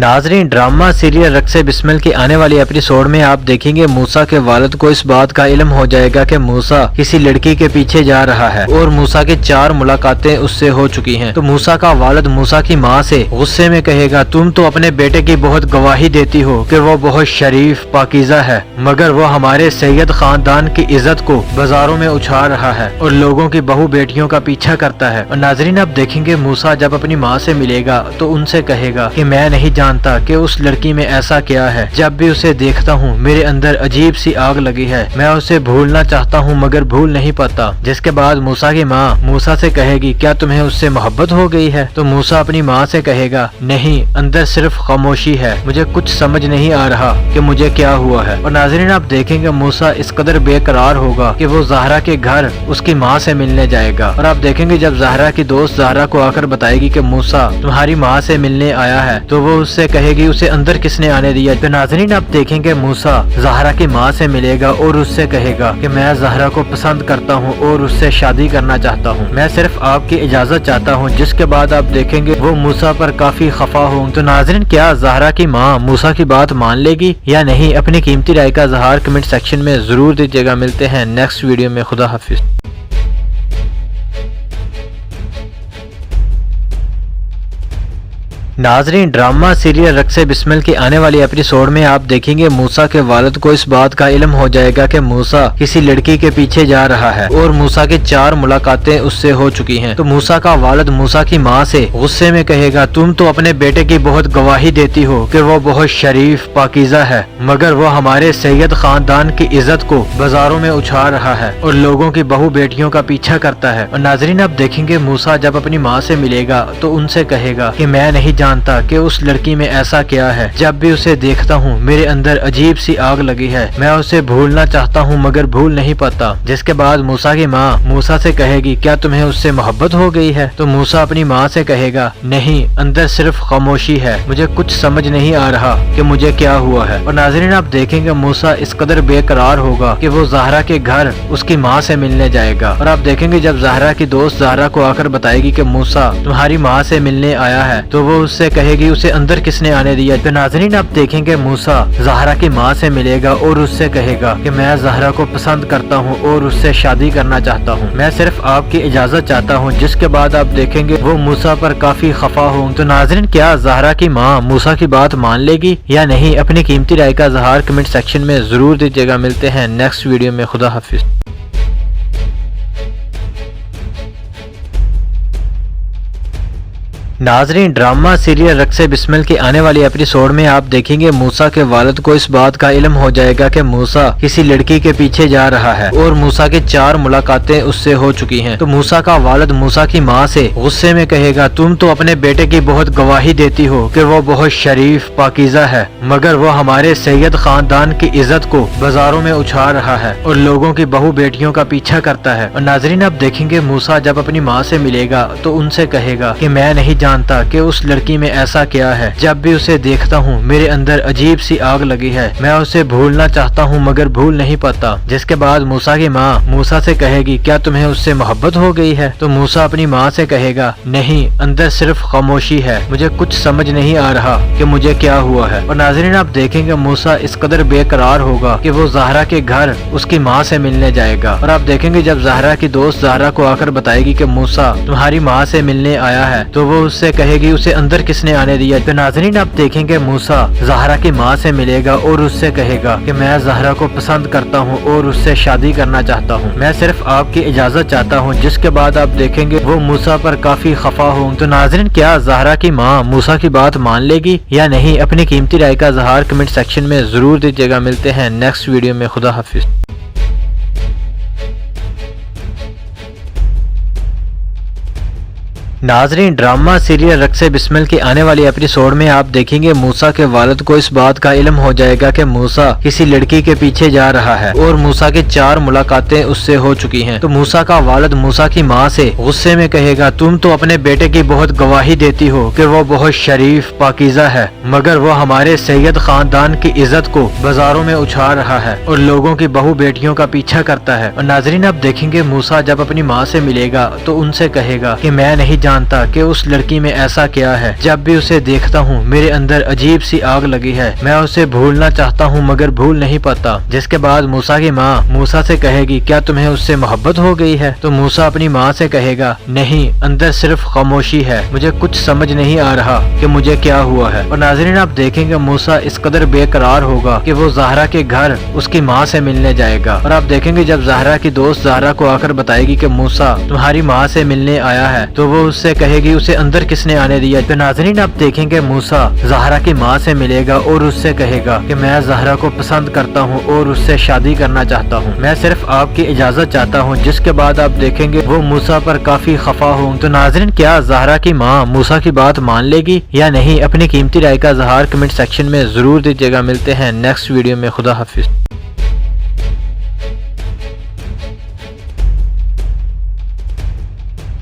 नाजरीन, drama serial रक्से Bismil के आने वाली एपिसोड में आप देखेंगे मूसा के वालिद को इस बात का इल्म हो जाएगा कि मूसा किसी लड़की के पीछे जा रहा है और मूसा की 4 मुलाकातें उससे हो चुकी हैं। तो मूसा का वालिद मूसा की माँ से गुस्से में कहेगा, तुम तो अपने बेटे की बहुत गवाही देती हो कि वो बहुत शरीफ पाकीज़ा है, मगर वो हमारे सैयद खानदान की इज्जत को बाजारों में उछाल रहा है और लोगों की बहू बेटियों का पीछा करता है। और नाजरीन, आप देखेंगे मूसा जब अपनी माँ से मिलेगा तो उनसे कहेगा कि मैं नहीं जानता कि उस लड़की में ऐसा क्या है, जब भी उसे देखता हूँ मेरे अंदर अजीब सी आग लगी है, मैं उसे भूलना चाहता हूँ मगर भूल नहीं पाता। जिसके बाद मूसा की माँ मूसा से कहेगी, क्या तुम्हें उससे मोहब्बत हो गई है? तो मूसा अपनी माँ से कहेगा, नहीं, अंदर सिर्फ खामोशी है, मुझे कुछ समझ नहीं आ रहा कि मुझे क्या हुआ है। और नाज़रीन, आप देखेंगे मूसा इस कदर बेकरार होगा कि वो ज़हरा के घर उसकी माँ से मिलने जाएगा। और आप देखेंगे जब ज़हरा की दोस्त ज़हरा को आकर बताएगी कि मूसा तुम्हारी माँ से मिलने आया है, तो वो उससे कहेगी उसे अंदर किसने आने दिया। तो नाज़रीन, आप देखेंगे मूसा ज़हरा की माँ से मिलेगा और उससे कहेगा कि मैं ज़हरा को पसंद करता हूँ और उससे शादी करना चाहता हूँ, मैं सिर्फ आपकी इजाजत चाहता हूँ। जिसके बाद आप देखेंगे वो मूसा पर काफी खफा हो। तो नाज़रीन, क्या ज़हरा की माँ मूसा की बात मान लेगी या नहीं? अपनी कीमती राय का इज़हार कमेंट सेक्शन में जरूर दीजिएगा। मिलते हैं नेक्स्ट वीडियो में। खुदा हाफिज। नाजरीन, ड्रामा सीरियल रक्से बिस्मिल के आने वाली एपिसोड में आप देखेंगे मूसा के वालिद को इस बात का इल्म हो जाएगा कि मूसा किसी लड़की के पीछे जा रहा है और मूसा की 4 मुलाकातें उससे हो चुकी हैं। तो मूसा का वालिद मूसा की माँ से गुस्से में कहेगा, तुम तो अपने बेटे की बहुत गवाही देती हो कि वो बहुत शरीफ पाकीज़ा है, मगर वो हमारे सैयद खानदान की इज्जत को बाजारों में उछाल रहा है और लोगों की बहू बेटियों का पीछा करता है। और नाजरीन, आप देखेंगे मूसा जब अपनी माँ से मिलेगा तो उनसे कहेगा कि मैं नहीं जानता कि उस लड़की में ऐसा क्या है, जब भी उसे देखता हूँ मेरे अंदर अजीब सी आग लगी है, मैं उसे भूलना चाहता हूँ मगर भूल नहीं पाता। जिसके बाद मूसा की माँ मूसा से कहेगी, क्या तुम्हें उससे मोहब्बत हो गई है? तो मूसा अपनी माँ से कहेगा, नहीं, अंदर सिर्फ खामोशी है, मुझे कुछ समझ नहीं आ रहा कि मुझे क्या हुआ है। और नाज़रीन, आप देखेंगे मूसा इस कदर बेकरार होगा कि वो ज़हरा के घर उसकी माँ से मिलने जाएगा। और आप देखेंगे जब ज़हरा की दोस्त ज़हरा को आकर बताएगी कि मूसा तुम्हारी माँ से मिलने आया है, तो वो उससे कहेगी उसे अंदर किसने आने दिया। तो नाज़रीन, आप देखेंगे मूसा ज़हरा की माँ से मिलेगा और उससे कहेगा कि मैं ज़हरा को पसंद करता हूँ और उससे शादी करना चाहता हूँ, मैं सिर्फ आपकी इजाजत चाहता हूँ। जिसके बाद आप देखेंगे वो मूसा पर काफी खफा हो। तो नाज़रीन, क्या ज़हरा की माँ मूसा की बात मान लेगी या नहीं? अपनी कीमती राय का इज़हार कमेंट सेक्शन में जरूर दीजिएगा। मिलते हैं नेक्स्ट वीडियो में। खुदा हाफिज। नाजरीन, ड्रामा सीरियल रक्से बिस्मिल के आने वाली एपिसोड में आप देखेंगे मूसा के वालिद को इस बात का इल्म हो जाएगा कि मूसा किसी लड़की के पीछे जा रहा है और मूसा की 4 मुलाकातें उससे हो चुकी हैं। तो मूसा का वालिद मूसा की माँ से गुस्से में कहेगा, तुम तो अपने बेटे की बहुत गवाही देती हो कि वो बहुत शरीफ पाकीज़ा है, मगर वो हमारे सैयद खानदान की इज्जत को बाजारों में उछाल रहा है और लोगों की बहू बेटियों का पीछा करता है। और नाज़रीन, आप देखेंगे मूसा जब अपनी माँ से मिलेगा तो उनसे कहेगा कि मैं नहीं जानता कि उस लड़की में ऐसा क्या है, जब भी उसे देखता हूँ मेरे अंदर अजीब सी आग लगी है, मैं उसे भूलना चाहता हूँ मगर भूल नहीं पाता। जिसके बाद मूसा की माँ मूसा से कहेगी, क्या तुम्हें उससे मोहब्बत हो गई है? तो मूसा अपनी माँ से कहेगा, नहीं, अंदर सिर्फ खामोशी है, मुझे कुछ समझ नहीं आ रहा कि मुझे क्या हुआ है। और नाज़रीन, आप देखेंगे मूसा इस कदर बेकरार होगा कि वो ज़हरा के घर उसकी माँ से मिलने जाएगा। और आप देखेंगे जब ज़हरा की दोस्त ज़हरा को आकर बताएगी कि मूसा तुम्हारी माँ से मिलने आया है, तो वो उससे कहेगी उसे अंदर किसने आने दिया। तो नाज़रीन, आप देखेंगे मूसा ज़हरा की माँ से मिलेगा और उससे कहेगा कि मैं ज़हरा को पसंद करता हूँ और उससे शादी करना चाहता हूँ, मैं सिर्फ आपकी इजाजत चाहता हूँ। जिसके बाद आप देखेंगे वो मूसा पर काफी खफा हो। तो नाज़रीन, क्या ज़हरा की माँ मूसा की बात मान लेगी या नहीं? अपनी कीमती राय का इज़हार कमेंट सेक्शन में जरूर दीजिएगा। मिलते हैं नेक्स्ट वीडियो में। खुदा हाफिज। नाजरीन, ड्रामा सीरियल रक्से बिस्मिल के आने वाली एपिसोड में आप देखेंगे मूसा के वालिद को इस बात का इल्म हो जाएगा कि मूसा किसी लड़की के पीछे जा रहा है और मूसा की 4 मुलाकातें उससे हो चुकी हैं। तो मूसा का वालिद मूसा की माँ से गुस्से में कहेगा, तुम तो अपने बेटे की बहुत गवाही देती हो कि वो बहुत शरीफ पाकीज़ा है, मगर वो हमारे सैयद खानदान की इज्जत को बाजारों में उछाल रहा है और लोगों की बहू बेटियों का पीछा करता है। और नाजरीन, आप देखेंगे मूसा जब अपनी माँ से मिलेगा तो उनसे कहेगा कि मैं नहीं जानता कि उस लड़की में ऐसा क्या है। जब भी उसे देखता हूँ मेरे अंदर अजीब सी आग लगी है। मैं उसे भूलना चाहता हूँ मगर भूल नहीं पाता। जिसके बाद मूसा की माँ मूसा से कहेगी, क्या तुम्हें उससे मोहब्बत हो गई है? तो मूसा अपनी माँ से कहेगा, नहीं, अंदर सिर्फ खामोशी है, मुझे कुछ समझ नहीं आ रहा कि मुझे क्या हुआ है। और नाज़रीन, आप देखेंगे मूसा इस कदर बेकरार होगा कि वो ज़हरा के घर उसकी माँ से मिलने जाएगा। और आप देखेंगे जब ज़हरा की दोस्त ज़हरा को आकर बताएगी कि मूसा तुम्हारी माँ से मिलने आया है, तो वो उससे कहेगी उसे अंदर किसने आने दिया। तो नाज़रीन, आप देखेंगे मूसा ज़हरा की माँ से मिलेगा और उससे कहेगा कि मैं ज़हरा को पसंद करता हूँ और उससे शादी करना चाहता हूँ, मैं सिर्फ आपकी इजाजत चाहता हूँ। जिसके बाद आप देखेंगे वो मूसा पर काफी खफा हों। तो नाज़रीन, क्या ज़हरा की माँ मूसा की बात मान लेगी या नहीं? अपनी कीमती राय का इज़हार कमेंट सेक्शन में जरूर दीजिएगा। मिलते हैं नेक्स्ट वीडियो में। खुदा हाफिज।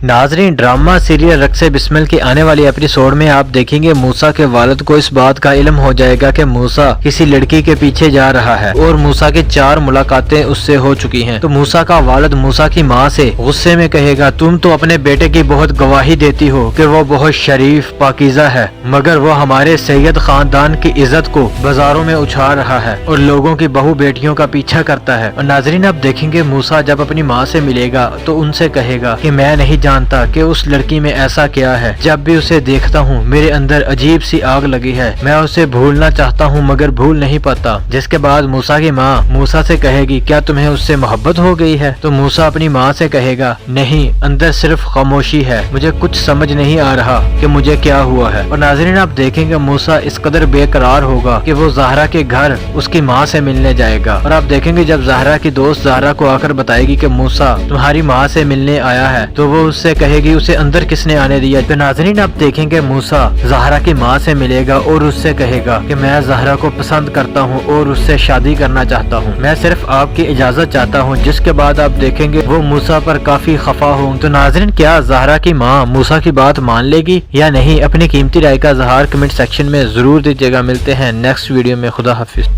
नाजरीन, ड्रामा सीरियल रक्से बिस्मिल की आने वाली एपिसोड में आप देखेंगे मूसा के वालिद को इस बात का इल्म हो जाएगा कि मूसा किसी लड़की के पीछे जा रहा है और मूसा की 4 मुलाकातें उससे हो चुकी हैं। तो मूसा का वालिद मूसा की माँ से गुस्से में कहेगा, तुम तो अपने बेटे की बहुत गवाही देती हो कि वो बहुत शरीफ पाकीज़ा है, मगर वो हमारे सैयद खानदान की इज्जत को बाजारों में उछाल रहा है और लोगों की बहू बेटियों का पीछा करता है। और नाजरीन, आप देखेंगे मूसा जब अपनी माँ से मिलेगा तो उनसे कहेगा कि मैं नहीं जानता कि उस लड़की में ऐसा क्या है। जब भी उसे देखता हूँ मेरे अंदर अजीब सी आग लगी है। मैं उसे भूलना चाहता हूँ मगर भूल नहीं पाता। जिसके बाद मूसा की माँ मूसा से कहेगी, क्या तुम्हें उससे मोहब्बत हो गई है? तो मूसा अपनी माँ से कहेगा, नहीं, अंदर सिर्फ खामोशी है, मुझे कुछ समझ नहीं आ रहा कि मुझे क्या हुआ है। और नाज़रीन, आप देखेंगे मूसा इस कदर बेकरार होगा कि वो ज़हरा के घर उसकी माँ से मिलने जाएगा। और आप देखेंगे जब ज़हरा की दोस्त ज़हरा को आकर बताएगी कि मूसा तुम्हारी माँ से मिलने आया है, तो वो उससे कहेगी उसे अंदर किसने आने दिया। तो नाज़रीन, आप देखेंगे मूसा ज़हरा की माँ से मिलेगा और उससे कहेगा कि मैं ज़हरा को पसंद करता हूँ और उससे शादी करना चाहता हूँ, मैं सिर्फ आपकी इजाजत चाहता हूँ। जिसके बाद आप देखेंगे वो मूसा पर काफी खफा हों। तो नाज़रीन, क्या ज़हरा की माँ मूसा की बात मान लेगी या नहीं? अपनी कीमती राय का इज़हार कमेंट सेक्शन में जरूर दीजिएगा। मिलते हैं नेक्स्ट वीडियो में। खुदा हाफिज।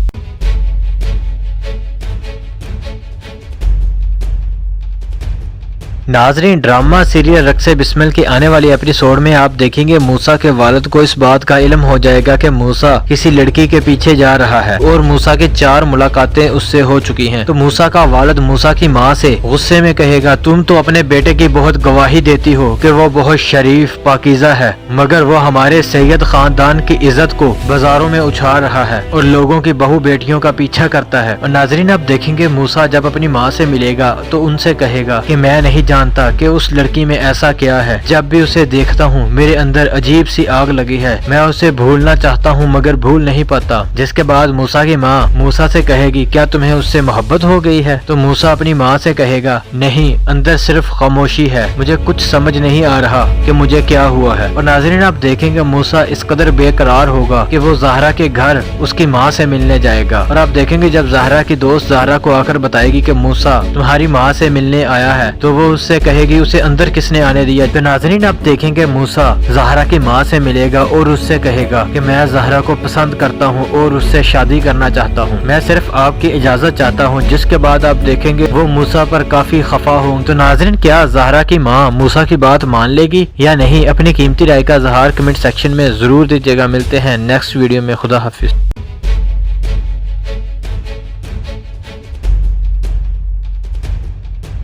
नाजरीन, ड्रामा सीरियल रक्से बिस्मिल की आने वाली एपिसोड में आप देखेंगे मूसा के वालिद को इस बात का इल्म हो जाएगा कि मूसा किसी लड़की के पीछे जा रहा है और मूसा की 4 मुलाकातें उससे हो चुकी हैं। तो मूसा का वालिद मूसा की माँ से गुस्से में कहेगा, तुम तो अपने बेटे की बहुत गवाही देती हो कि वो बहुत शरीफ पाकीज़ा है, मगर वो हमारे सैयद खानदान की इज्जत को बाजारों में उछाल रहा है और लोगों की बहू बेटियों का पीछा करता है। और नाजरीन, आप देखेंगे मूसा जब अपनी माँ से मिलेगा तो उनसे कहेगा कि मैं नहीं जानता कि उस लड़की में ऐसा क्या है। जब भी उसे देखता हूँ मेरे अंदर अजीब सी आग लगी है। मैं उसे भूलना चाहता हूँ मगर भूल नहीं पाता। जिसके बाद मूसा की माँ मूसा से कहेगी, क्या तुम्हें उससे मोहब्बत हो गई है? तो मूसा अपनी माँ से कहेगा, नहीं, अंदर सिर्फ खामोशी है, मुझे कुछ समझ नहीं आ रहा कि मुझे क्या हुआ है। और नाज़रीन, आप देखेंगे मूसा इस कदर बेकरार होगा कि वो ज़हरा के घर उसकी माँ से मिलने जाएगा। और आप देखेंगे जब ज़हरा की दोस्त ज़हरा को आकर बताएगी कि मूसा तुम्हारी माँ से मिलने आया है, तो वो उससे कहेगी उसे अंदर किसने आने दिया। तो नाज़रीन, आप देखेंगे मूसा ज़हरा की माँ से मिलेगा और उससे कहेगा कि मैं ज़हरा को पसंद करता हूँ और उससे शादी करना चाहता हूँ, मैं सिर्फ आपकी इजाजत चाहता हूँ। जिसके बाद आप देखेंगे वो मूसा पर काफी खफा हों। तो नाज़रीन, क्या ज़हरा की माँ मूसा की बात मान लेगी या नहीं? अपनी कीमती राय का इज़हार कमेंट सेक्शन में जरूर दीजिएगा। मिलते हैं नेक्स्ट वीडियो में। खुदा हाफिज।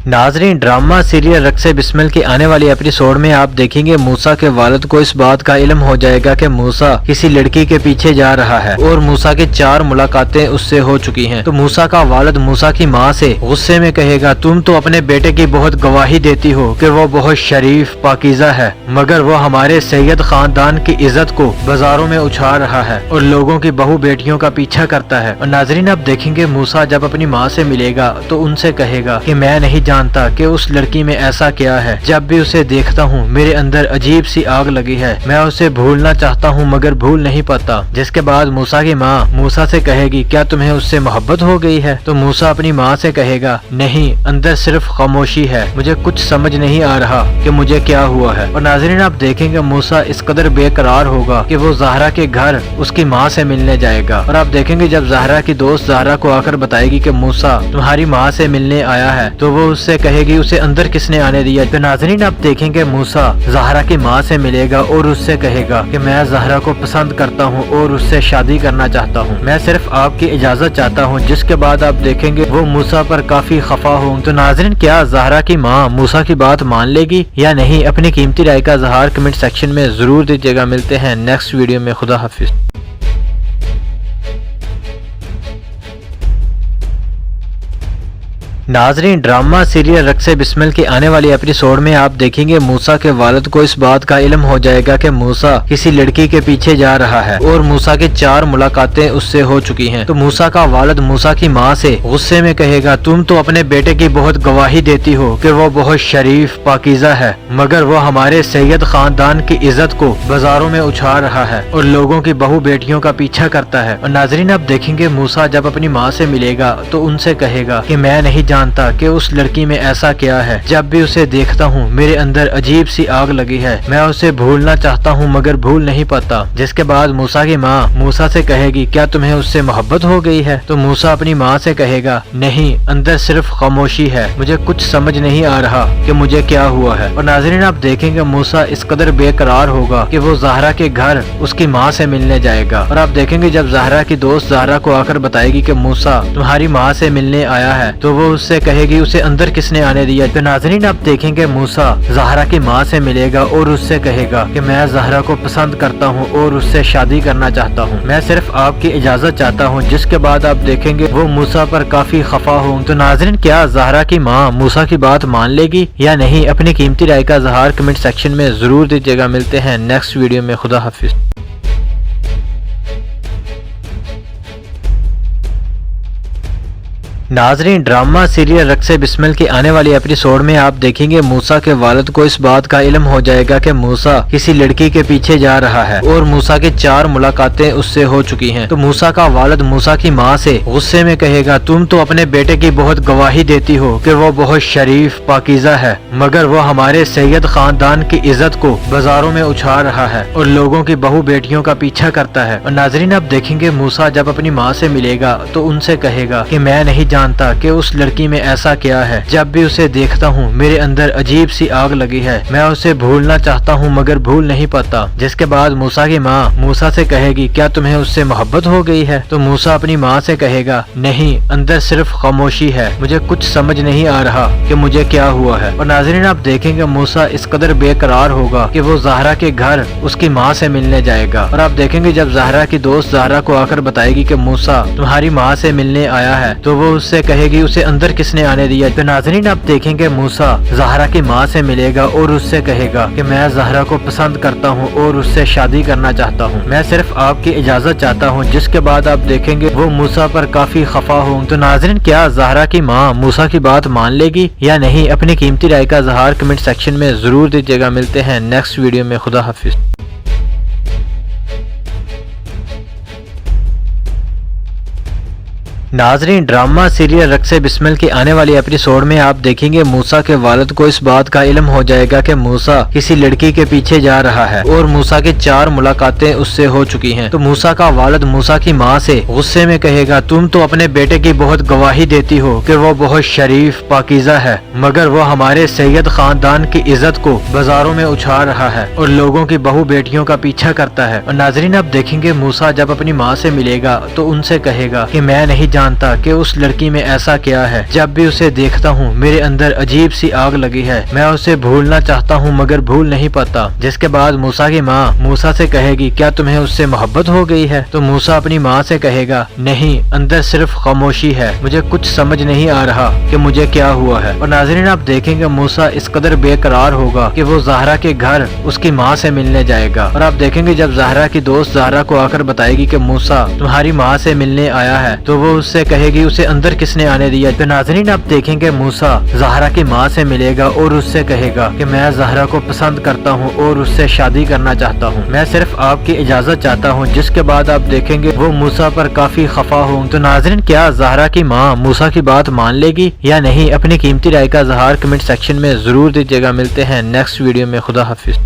नाजरीन, ड्रामा सीरियल रक्से बिस्मिल की आने वाली एपिसोड में आप देखेंगे मूसा के वालिद को इस बात का इल्म हो जाएगा कि मूसा किसी लड़की के पीछे जा रहा है और मूसा की 4 मुलाकातें उससे हो चुकी हैं। तो मूसा का वालिद मूसा की माँ से गुस्से में कहेगा, तुम तो अपने बेटे की बहुत गवाही देती हो कि वो बहुत शरीफ पाकीज़ा है, मगर वो हमारे सैयद खानदान की इज्जत को बाजारों में उछाल रहा है और लोगों की बहू बेटियों का पीछा करता है। और नाजरीन, आप देखेंगे मूसा जब अपनी माँ से मिलेगा तो उनसे कहेगा कि मैं नहीं जानता कि उस लड़की में ऐसा क्या है। जब भी उसे देखता हूँ मेरे अंदर अजीब सी आग लगी है। मैं उसे भूलना चाहता हूँ मगर भूल नहीं पाता। जिसके बाद मूसा की माँ मूसा से कहेगी, क्या तुम्हें उससे मोहब्बत हो गई है? तो मूसा अपनी माँ से कहेगा, नहीं, अंदर सिर्फ खामोशी है, मुझे कुछ समझ नहीं आ रहा कि मुझे क्या हुआ है। और नाज़रीन, आप देखेंगे मूसा इस कदर बेकरार होगा कि वो ज़हरा के घर उसकी माँ से मिलने जाएगा। और आप देखेंगे जब ज़हरा की दोस्त ज़हरा को आकर बताएगी कि मूसा तुम्हारी माँ से मिलने आया है, तो वो उससे उससे कहेगी उसे अंदर किसने आने दिया। तो नाज़रीन आप देखेंगे मूसा ज़हरा की माँ से मिलेगा और उससे कहेगा कि मैं ज़हरा को पसंद करता हूँ और उससे शादी करना चाहता हूँ, मैं सिर्फ आपकी इजाज़त चाहता हूँ। जिसके बाद आप देखेंगे वो मूसा पर काफी खफा हो। तो नाज़रीन क्या ज़हरा की माँ मूसा की बात मान लेगी या नहीं, अपनी कीमती राय का इज़हार कमेंट सेक्शन में जरूर दीजिएगा। मिलते हैं नेक्स्ट वीडियो में, खुदा हाफिज। नाजरीन ड्रामा सीरियल रक्से बिस्मिल की आने वाली एपिसोड में आप देखेंगे मूसा के वालिद को इस बात का इल्म हो जाएगा कि मूसा किसी लड़की के पीछे जा रहा है और मूसा की 4 मुलाकातें उससे हो चुकी हैं। तो मूसा का वालिद मूसा की माँ से गुस्से में कहेगा तुम तो अपने बेटे की बहुत गवाही देती हो कि वो बहुत शरीफ पाकीज़ा है, मगर वो हमारे सैयद खानदान की इज्जत को बाजारों में उछाल रहा है और लोगों की बहू बेटियों का पीछा करता है। और नाजरीन आप देखेंगे मूसा जब अपनी माँ से मिलेगा तो उनसे कहेगा कि मैं नहीं जानता कि उस लड़की में ऐसा क्या है, जब भी उसे देखता हूँ मेरे अंदर अजीब सी आग लगी है, मैं उसे भूलना चाहता हूँ मगर भूल नहीं पाता। जिसके बाद मूसा की माँ मूसा से कहेगी क्या तुम्हें उससे मोहब्बत हो गई है। तो मूसा अपनी माँ से कहेगा नहीं, अंदर सिर्फ खामोशी है, मुझे कुछ समझ नहीं आ रहा कि मुझे क्या हुआ है। और नाज़रीन आप देखेंगे मूसा इस कदर बेकरार होगा कि वो ज़हरा के घर उसकी माँ से मिलने जाएगा। और आप देखेंगे जब ज़हरा की दोस्त ज़हरा को आकर बताएगी कि मूसा तुम्हारी माँ से मिलने आया है, तो वो उससे कहेगी उसे अंदर किसने आने दिया। तो नाज़रीन आप देखेंगे मूसा ज़हरा की माँ से मिलेगा और उससे कहेगा कि मैं ज़हरा को पसंद करता हूँ और उससे शादी करना चाहता हूँ, मैं सिर्फ आपकी इजाज़त चाहता हूँ। जिसके बाद आप देखेंगे वो मूसा पर काफी खफा हो। तो नाज़रीन क्या ज़हरा की माँ मूसा की बात मान लेगी या नहीं, अपनी कीमती राय का इज़हार कमेंट सेक्शन में जरूर दीजिएगा। मिलते हैं नेक्स्ट वीडियो में, खुदा हाफिज। नाजरीन ड्रामा सीरियल रक्से बिस्मिल की आने वाली एपिसोड में आप देखेंगे मूसा के वालिद को इस बात का इल्म हो जाएगा कि मूसा किसी लड़की के पीछे जा रहा है और मूसा की 4 मुलाकातें उससे हो चुकी हैं। तो मूसा का वालिद मूसा की माँ से गुस्से में कहेगा तुम तो अपने बेटे की बहुत गवाही देती हो कि वो बहुत शरीफ पाकीज़ा है, मगर वो हमारे सैयद खानदान की इज्जत को बाजारों में उछाल रहा है और लोगों की बहू बेटियों का पीछा करता है। और नाजरीन आप देखेंगे मूसा जब अपनी माँ से मिलेगा तो उनसे कहेगा कि मैं नहीं जानता कि उस लड़की में ऐसा क्या है, जब भी उसे देखता हूँ मेरे अंदर अजीब सी आग लगी है, मैं उसे भूलना चाहता हूँ मगर भूल नहीं पाता। जिसके बाद मूसा की माँ मूसा से कहेगी क्या तुम्हें उससे मोहब्बत हो गई है। तो मूसा अपनी माँ से कहेगा नहीं, अंदर सिर्फ खामोशी है, मुझे कुछ समझ नहीं आ रहा कि मुझे क्या हुआ है। और नाज़रीन आप देखेंगे मूसा इस कदर बेकरार होगा कि वो ज़हरा के घर उसकी माँ से मिलने जाएगा। और आप देखेंगे जब ज़हरा की दोस्त ज़हरा को आकर बताएगी कि मूसा तुम्हारी माँ से मिलने आया है, तो वो उससे कहेगी उसे अंदर किसने आने दिया। तो नाज़रीन आप देखेंगे मूसा ज़हरा की माँ से मिलेगा और उससे कहेगा कि मैं ज़हरा को पसंद करता हूँ और उससे शादी करना चाहता हूँ, मैं सिर्फ आपकी इजाज़त चाहता हूँ। जिसके बाद आप देखेंगे वो मूसा पर काफी खफा हो। तो नाज़रीन क्या ज़हरा की माँ मूसा की बात मान लेगी या नहीं, अपनी कीमती राय का इज़हार कमेंट सेक्शन में जरूर दीजिएगा। मिलते हैं नेक्स्ट वीडियो में, खुदा हाफिज। नाजरीन ड्रामा सीरियल रक्से बिस्मिल की आने वाली एपिसोड में आप देखेंगे मूसा के वालिद को इस बात का इल्म हो जाएगा कि मूसा किसी लड़की के पीछे जा रहा है और मूसा की 4 मुलाकातें उससे हो चुकी हैं। तो मूसा का वालिद मूसा की माँ से गुस्से में कहेगा तुम तो अपने बेटे की बहुत गवाही देती हो कि वो बहुत शरीफ पाकीज़ा है, मगर वो हमारे सैयद खानदान की इज्जत को बाजारों में उछाल रहा है और लोगों की बहू बेटियों का पीछा करता है। और नाजरीन आप देखेंगे मूसा जब अपनी माँ से मिलेगा तो उनसे कहेगा कि मैं नहीं जानता कि उस लड़की में ऐसा क्या है, जब भी उसे देखता हूँ मेरे अंदर अजीब सी आग लगी है, मैं उसे भूलना चाहता हूँ मगर भूल नहीं पाता। जिसके बाद मूसा की माँ मूसा से कहेगी क्या तुम्हें उससे मोहब्बत हो गई है। तो मूसा अपनी माँ से कहेगा नहीं, अंदर सिर्फ खामोशी है, मुझे कुछ समझ नहीं आ रहा कि मुझे क्या हुआ है। और नाज़रीन आप देखेंगे मूसा इस कदर बेकरार होगा कि वो ज़हरा के घर उसकी माँ से मिलने जाएगा। और आप देखेंगे जब ज़हरा की दोस्त ज़हरा को आकर बताएगी कि मूसा तुम्हारी माँ से मिलने आया है, तो वो उससे कहेगी उसे अंदर किसने आने दिया। तो नाज़रीन आप देखेंगे मूसा ज़हरा की माँ से मिलेगा और उससे कहेगा कि मैं ज़हरा को पसंद करता हूँ और उससे शादी करना चाहता हूँ, मैं सिर्फ आपकी इजाज़त चाहता हूँ। जिसके बाद आप देखेंगे वो मूसा पर काफी खफा हो। तो नाज़रीन क्या ज़हरा की माँ मूसा की बात मान लेगी या नहीं, अपनी कीमती राय का इज़हार कमेंट सेक्शन में जरूर दीजिएगा। मिलते हैं नेक्स्ट वीडियो में, खुदा हाफिज।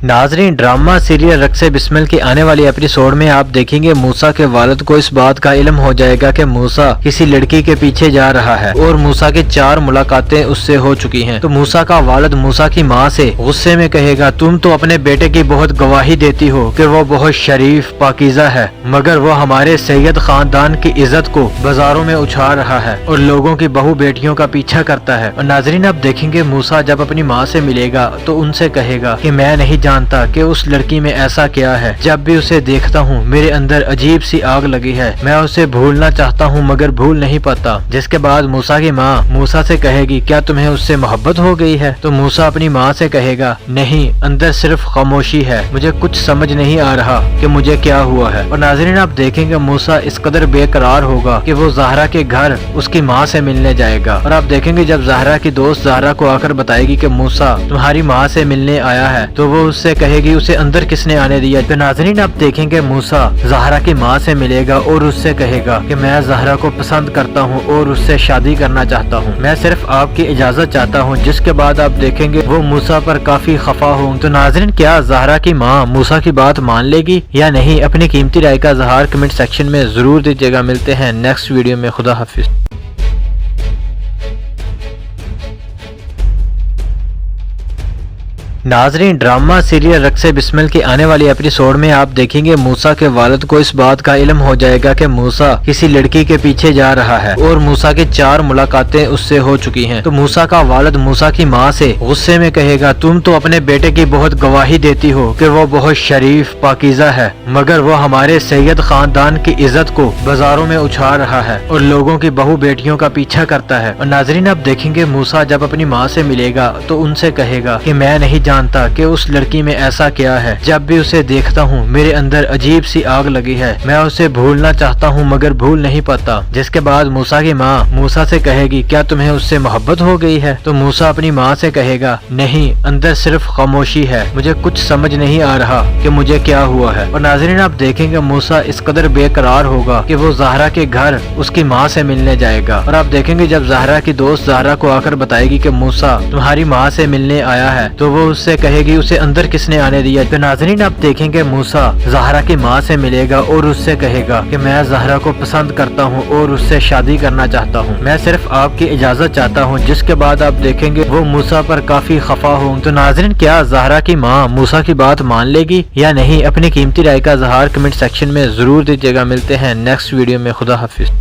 नाजरीन, ड्रामा सीरियल रक्से बिस्मिल के आने वाली एपिसोड में आप देखेंगे मूसा के वालिद को इस बात का इल्म हो जाएगा कि मूसा किसी लड़की के पीछे जा रहा है और मूसा की 4 मुलाकातें उससे हो चुकी हैं। तो मूसा का वालिद मूसा की माँ से गुस्से में कहेगा, तुम तो अपने बेटे की बहुत गवाही देती हो कि वो बहुत शरीफ पाकीज़ा है, मगर वो हमारे सैयद खानदान की इज्जत को बाजारों में उछाल रहा है और लोगों की बहू बेटियों का पीछा करता है। और नाजरीन, आप देखेंगे मूसा जब अपनी माँ से मिलेगा तो उनसे कहेगा कि मैं नहीं जानता कि उस लड़की में ऐसा क्या है, जब भी उसे देखता हूँ मेरे अंदर अजीब सी आग लगी है, मैं उसे भूलना चाहता हूँ मगर भूल नहीं पाता। जिसके बाद मूसा की माँ मूसा से कहेगी, क्या तुम्हें उससे मोहब्बत हो गई है? तो मूसा अपनी माँ से कहेगा, नहीं, अंदर सिर्फ खामोशी है, मुझे कुछ समझ नहीं आ रहा कि मुझे क्या हुआ है। और नाज़रीन, आप देखेंगे मूसा इस कदर बेकरार होगा कि वो ज़हरा के घर उसकी माँ से मिलने जाएगा। और आप देखेंगे जब ज़हरा की दोस्त ज़हरा को आकर बताएगी कि मूसा तुम्हारी माँ से मिलने आया है, तो वो उससे कहेगी उसे अंदर किसने आने दिया। तो नाज़रीन, आप देखेंगे मूसा ज़हरा की माँ से मिलेगा और उससे कहेगा कि मैं ज़हरा को पसंद करता हूँ और उससे शादी करना चाहता हूँ, मैं सिर्फ आपकी इजाजत चाहता हूँ। जिसके बाद आप देखेंगे वो मूसा पर काफी खफा हो। तो नाज़रीन, क्या ज़हरा की माँ मूसा की बात मान लेगी या नहीं? अपनी कीमती राय का इज़हार कमेंट सेक्शन में जरूर दीजिएगा। मिलते हैं नेक्स्ट वीडियो में। खुदा हाफिज। नाजरीन, ड्रामा सीरियल रक्से बिस्मिल की आने वाली एपिसोड में आप देखेंगे मूसा के वालिद को इस बात का इल्म हो जाएगा कि मूसा किसी लड़की के पीछे जा रहा है और मूसा की 4 मुलाकातें उससे हो चुकी हैं। तो मूसा का वालिद मूसा की माँ से गुस्से में कहेगा, तुम तो अपने बेटे की बहुत गवाही देती हो कि वो बहुत शरीफ पाकीज़ा है, मगर वो हमारे सैयद खानदान की इज्जत को बाजारों में उछाल रहा है और लोगों की बहू बेटियों का पीछा करता है। और नाजरीन, आप देखेंगे मूसा जब अपनी माँ से मिलेगा तो उनसे कहेगा कि मैं नहीं जानता कि उस लड़की में ऐसा क्या है, जब भी उसे देखता हूँ मेरे अंदर अजीब सी आग लगी है, मैं उसे भूलना चाहता हूँ मगर भूल नहीं पाता। जिसके बाद मूसा की माँ मूसा से कहेगी, क्या तुम्हें उससे मोहब्बत हो गई है? तो मूसा अपनी माँ से कहेगा, नहीं, अंदर सिर्फ खामोशी है, मुझे कुछ समझ नहीं आ रहा कि मुझे क्या हुआ है। और नाज़रीन, आप देखेंगे मूसा इस कदर बेकरार होगा कि वो ज़हरा के घर उसकी माँ से मिलने जाएगा। और आप देखेंगे जब ज़हरा की दोस्त ज़हरा को आकर बताएगी कि मूसा तुम्हारी माँ से मिलने आया है, तो वो उससे कहेगी उसे अंदर किसने आने दिया। तो नाज़रीन, आप देखेंगे मूसा ज़हरा की माँ से मिलेगा और उससे कहेगा कि मैं ज़हरा को पसंद करता हूँ और उससे शादी करना चाहता हूँ, मैं सिर्फ आपकी इजाजत चाहता हूँ। जिसके बाद आप देखेंगे वो मूसा पर काफी खफा हो। तो नाज़रीन, क्या ज़हरा की माँ मूसा की बात मान लेगी या नहीं? अपनी कीमती राय का इज़हार कमेंट सेक्शन में जरूर दीजिएगा। मिलते हैं नेक्स्ट वीडियो में। खुदा हाफिज।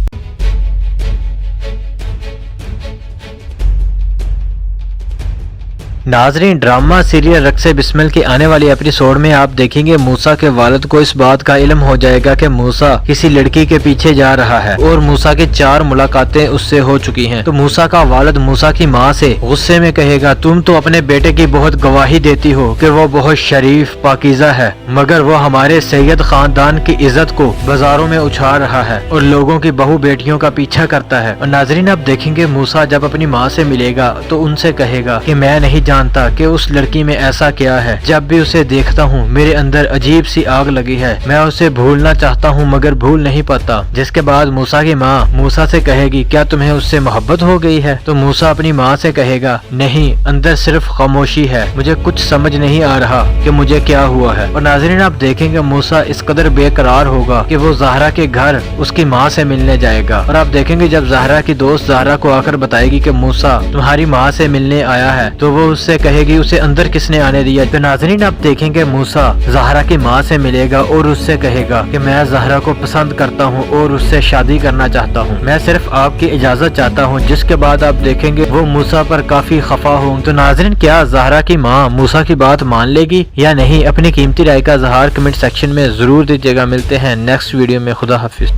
नाजरीन, ड्रामा सीरियल रक्से बिस्मिल की आने वाली एपिसोड में आप देखेंगे मूसा के वालिद को इस बात का इल्म हो जाएगा कि मूसा किसी लड़की के पीछे जा रहा है और मूसा की 4 मुलाकातें उससे हो चुकी हैं। तो मूसा का वालिद मूसा की माँ से गुस्से में कहेगा, तुम तो अपने बेटे की बहुत गवाही देती हो कि वो बहुत शरीफ पाकीज़ा है, मगर वो हमारे सैयद खानदान की इज्जत को बाजारों में उछाल रहा है और लोगों की बहू बेटियों का पीछा करता है। और नाजरीन, आप देखेंगे मूसा जब अपनी माँ से मिलेगा तो उनसे कहेगा कि मैं नहीं जानता कि उस लड़की में ऐसा क्या है, जब भी उसे देखता हूँ मेरे अंदर अजीब सी आग लगी है, मैं उसे भूलना चाहता हूँ मगर भूल नहीं पाता। जिसके बाद मूसा की माँ मूसा से कहेगी, क्या तुम्हें उससे मोहब्बत हो गई है? तो मूसा अपनी माँ से कहेगा, नहीं, अंदर सिर्फ खामोशी है, मुझे कुछ समझ नहीं आ रहा कि मुझे क्या हुआ है। और नाज़रीन, आप देखेंगे मूसा इस कदर बेकरार होगा कि वो ज़हरा के घर उसकी माँ से मिलने जाएगा। और आप देखेंगे जब ज़हरा की दोस्त ज़हरा को आकर बताएगी कि मूसा तुम्हारी माँ से मिलने आया है, तो वो उससे कहेगी उसे अंदर किसने आने दिया। तो नाज़रीन, आप देखेंगे मूसा ज़हरा की माँ से मिलेगा और उससे कहेगा कि मैं ज़हरा को पसंद करता हूँ और उससे शादी करना चाहता हूँ, मैं सिर्फ आपकी इजाजत चाहता हूँ। जिसके बाद आप देखेंगे वो मूसा पर काफी खफा हो। तो नाज़रीन, क्या ज़हरा की माँ मूसा की बात मान लेगी या नहीं? अपनी कीमती राय का इज़हार कमेंट सेक्शन में जरूर दीजिएगा। मिलते हैं नेक्स्ट वीडियो में। खुदा हाफिज।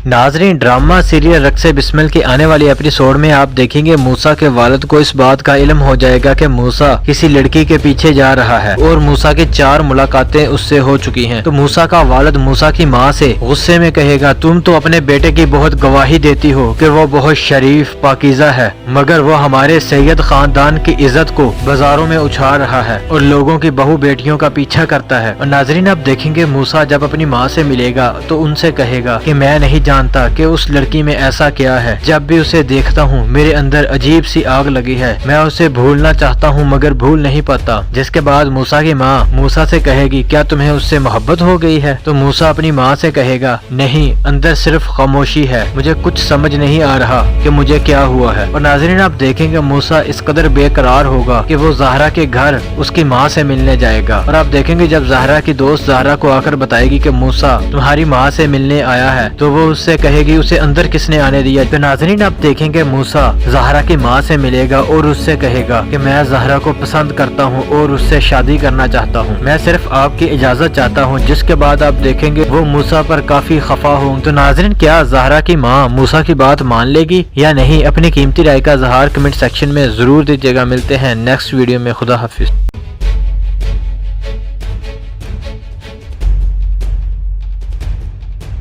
नाजरीन, ड्रामा सीरियल रक्से बिस्मिल की आने वाली एपिसोड में आप देखेंगे मूसा के वालिद को इस बात का इल्म हो जाएगा कि मूसा किसी लड़की के पीछे जा रहा है और मूसा की 4 मुलाकातें उससे हो चुकी हैं। तो मूसा का वालिद मूसा की माँ से गुस्से में कहेगा, तुम तो अपने बेटे की बहुत गवाही देती हो कि वो बहुत शरीफ पाकीज़ा है, मगर वो हमारे सैयद खानदान की इज्जत को बाजारों में उछाल रहा है और लोगों की बहू बेटियों का पीछा करता है। और नाजरीन, आप देखेंगे मूसा जब अपनी माँ से मिलेगा तो उनसे कहेगा कि मैं नहीं जानता कि उस लड़की में ऐसा क्या है। जब भी उसे देखता हूँ मेरे अंदर अजीब सी आग लगी है। मैं उसे भूलना चाहता हूँ मगर भूल नहीं पाता। जिसके बाद मूसा की माँ मूसा से कहेगी क्या तुम्हें उससे मोहब्बत हो गई है। तो मूसा अपनी माँ से कहेगा नहीं, अंदर सिर्फ खामोशी है, मुझे कुछ समझ नहीं आ रहा कि मुझे क्या हुआ है। और नाज़रीन आप देखेंगे मूसा इस कदर बेकरार होगा कि वो ज़हरा के घर उसकी माँ से मिलने जाएगा। और आप देखेंगे जब ज़हरा की दोस्त ज़हरा को आकर बताएगी कि मूसा तुम्हारी माँ से मिलने आया है, तो वो उससे कहेगी उसे अंदर किसने आने दिया। तो नाज़रीन आप देखेंगे मूसा ज़हरा की माँ से मिलेगा और उससे कहेगा कि मैं ज़हरा को पसंद करता हूँ और उससे शादी करना चाहता हूँ, मैं सिर्फ आपकी इजाजत चाहता हूँ। जिसके बाद आप देखेंगे वो मूसा पर काफी खफा होंगे। तो नाज़रीन क्या ज़हरा की माँ मूसा की बात मान लेगी या नहीं, अपनी कीमती राय का इज़हार कमेंट सेक्शन में जरूर दीजिएगा। मिलते हैं नेक्स्ट वीडियो में, खुदा हाफिज।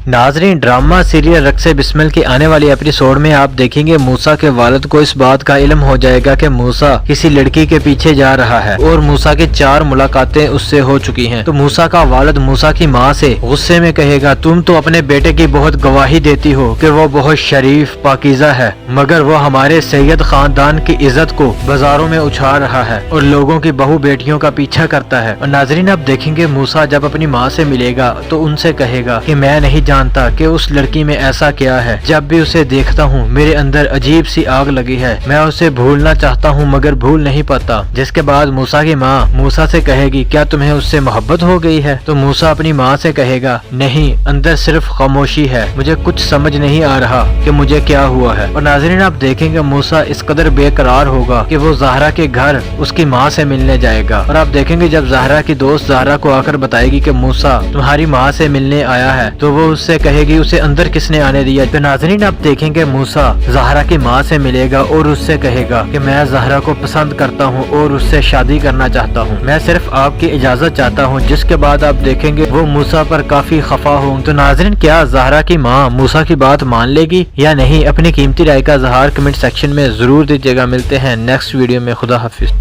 नाजरीन ड्रामा सीरियल रक्से बिस्मिल के आने वाली एपिसोड में आप देखेंगे मूसा के वालिद को इस बात का इल्म हो जाएगा कि मूसा किसी लड़की के पीछे जा रहा है और मूसा की 4 मुलाकातें उससे हो चुकी हैं। तो मूसा का वालिद मूसा की माँ से गुस्से में कहेगा तुम तो अपने बेटे की बहुत गवाही देती हो कि वो बहुत शरीफ पाकीज़ा है, मगर वो हमारे सैयद खानदान की इज्जत को बाजारों में उछाल रहा है और लोगों की बहू बेटियों का पीछा करता है। और नाजरीन आप देखेंगे मूसा जब अपनी माँ से मिलेगा तो उनसे कहेगा कि मैं नहीं जानता कि उस लड़की में ऐसा क्या है। जब भी उसे देखता हूँ मेरे अंदर अजीब सी आग लगी है। मैं उसे भूलना चाहता हूँ मगर भूल नहीं पाता। जिसके बाद मूसा की माँ मूसा से कहेगी क्या तुम्हें उससे मोहब्बत हो गई है। तो मूसा अपनी माँ से कहेगा नहीं, अंदर सिर्फ खामोशी है, मुझे कुछ समझ नहीं आ रहा कि मुझे क्या हुआ है। और नाज़रीन आप देखेंगे मूसा इस कदर बेकरार होगा कि वो ज़हरा के घर उसकी माँ से मिलने जाएगा। और आप देखेंगे जब ज़हरा की दोस्त ज़हरा को आकर बताएगी कि मूसा तुम्हारी माँ से मिलने आया है, तो वो उससे कहेगी उसे अंदर किसने आने दिया। तो नाज़रीन आप देखेंगे मूसा ज़हरा की माँ से मिलेगा और उससे कहेगा कि मैं ज़हरा को पसंद करता हूँ और उससे शादी करना चाहता हूँ, मैं सिर्फ आपकी इजाजत चाहता हूँ। जिसके बाद आप देखेंगे वो मूसा पर काफी खफा होंगे। तो नाज़रीन क्या ज़हरा की माँ मूसा की बात मान लेगी या नहीं, अपनी कीमती राय का इज़हार कमेंट सेक्शन में जरूर दीजिएगा। मिलते हैं नेक्स्ट वीडियो में, खुदा हाफिज।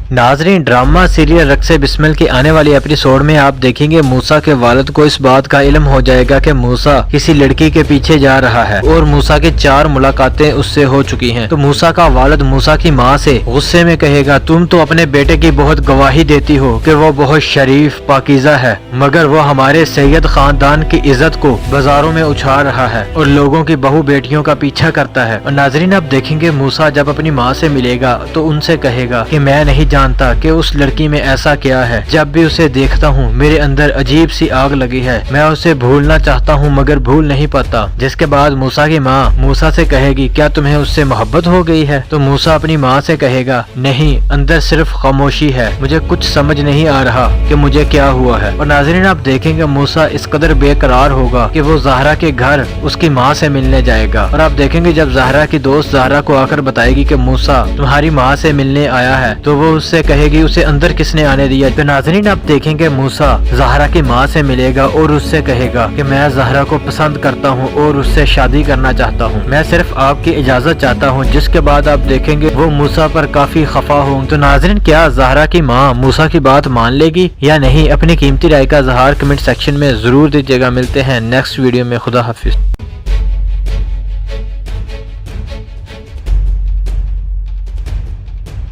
नाजरीन ड्रामा सीरियल रक्से बिस्मिल की आने वाली एपिसोड में आप देखेंगे मूसा के वालिद को इस बात का इल्म हो जाएगा कि मूसा किसी लड़की के पीछे जा रहा है और मूसा की 4 मुलाकातें उससे हो चुकी हैं। तो मूसा का वालिद मूसा की माँ से गुस्से में कहेगा तुम तो अपने बेटे की बहुत गवाही देती हो कि वो बहुत शरीफ पाकीज़ा है, मगर वो हमारे सैयद खानदान की इज्जत को बाजारों में उछाल रहा है और लोगों की बहू बेटियों का पीछा करता है। और नाजरीन आप देखेंगे मूसा जब अपनी माँ से मिलेगा तो उनसे कहेगा कि मैं नहीं जानता कि उस लड़की में ऐसा क्या है। जब भी उसे देखता हूँ मेरे अंदर अजीब सी आग लगी है। मैं उसे भूलना चाहता हूँ मगर भूल नहीं पाता। जिसके बाद मूसा की माँ मूसा से कहेगी क्या तुम्हें उससे मोहब्बत हो गई है। तो मूसा अपनी माँ से कहेगा नहीं, अंदर सिर्फ खामोशी है, मुझे कुछ समझ नहीं आ रहा कि मुझे क्या हुआ है। और नाज़रीन आप देखेंगे मूसा इस कदर बेकरार होगा कि वो ज़हरा के घर उसकी माँ से मिलने जाएगा। और आप देखेंगे जब ज़हरा की दोस्त ज़हरा को आकर बताएगी कि मूसा तुम्हारी माँ से मिलने आया है, तो वो उससे कहेगी उसे अंदर किसने आने दिया। तो नाज़रीन आप देखेंगे मूसा ज़हरा की माँ से मिलेगा और उससे कहेगा कि मैं ज़हरा को पसंद करता हूँ और उससे शादी करना चाहता हूँ, मैं सिर्फ आपकी इजाजत चाहता हूँ। जिसके बाद आप देखेंगे वो मूसा पर काफी खफा होंगे। तो नाज़रीन क्या ज़हरा की माँ मूसा की बात मान लेगी या नहीं, अपनी कीमती राय का इज़हार कमेंट सेक्शन में जरूर दीजिएगा। मिलते हैं नेक्स्ट वीडियो में, खुदा हाफिज।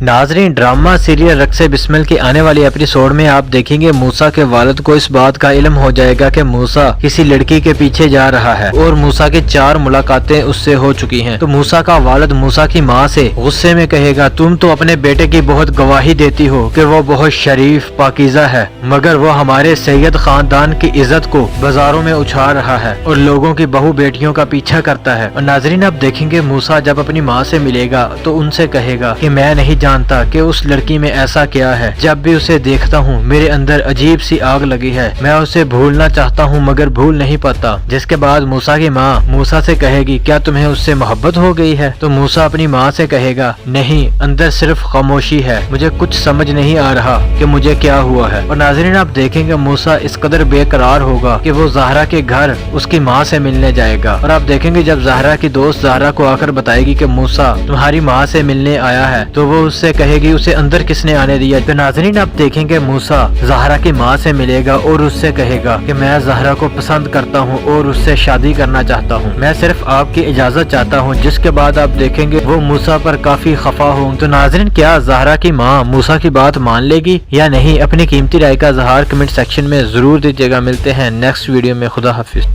नाजरीन ड्रामा सीरियल रक्से बिस्मिल की आने वाली एपिसोड में आप देखेंगे मूसा के वालिद को इस बात का इल्म हो जाएगा कि मूसा किसी लड़की के पीछे जा रहा है और मूसा की 4 मुलाकातें उससे हो चुकी हैं। तो मूसा का वालिद मूसा की माँ से गुस्से में कहेगा तुम तो अपने बेटे की बहुत गवाही देती हो कि वो बहुत शरीफ पाकीज़ा है, मगर वो हमारे सैयद खानदान की इज्जत को बाजारों में उछाल रहा है और लोगों की बहू बेटियों का पीछा करता है। और नाजरीन आप देखेंगे मूसा जब अपनी माँ से मिलेगा तो उनसे कहेगा कि मैं नहीं जानता कि उस लड़की में ऐसा क्या है। जब भी उसे देखता हूँ मेरे अंदर अजीब सी आग लगी है। मैं उसे भूलना चाहता हूँ मगर भूल नहीं पाता। जिसके बाद मूसा की माँ मूसा से कहेगी क्या तुम्हें उससे मोहब्बत हो गई है। तो मूसा अपनी माँ से कहेगा नहीं, अंदर सिर्फ खामोशी है, मुझे कुछ समझ नहीं आ रहा कि मुझे क्या हुआ है। और नाज़रीन आप देखेंगे मूसा इस कदर बेकरार होगा कि वो ज़हरा के घर उसकी माँ से मिलने जाएगा। और आप देखेंगे जब ज़हरा की दोस्त ज़हरा को आकर बताएगी कि मूसा तुम्हारी माँ से मिलने आया है, तो वो उससे कहेगी उसे अंदर किसने आने दिया। तो नाज़रीन आप देखेंगे मूसा ज़हरा की माँ से मिलेगा और उससे कहेगा कि मैं ज़हरा को पसंद करता हूँ और उससे शादी करना चाहता हूँ, मैं सिर्फ आपकी इजाज़त चाहता हूँ। जिसके बाद आप देखेंगे वो मूसा पर काफी खफा हो। तो नाज़रीन क्या ज़हरा की माँ मूसा की बात मान लेगी या नहीं, अपनी कीमती राय का इज़हार कमेंट सेक्शन में जरूर दीजिएगा। मिलते हैं नेक्स्ट वीडियो में, खुदा हाफिज।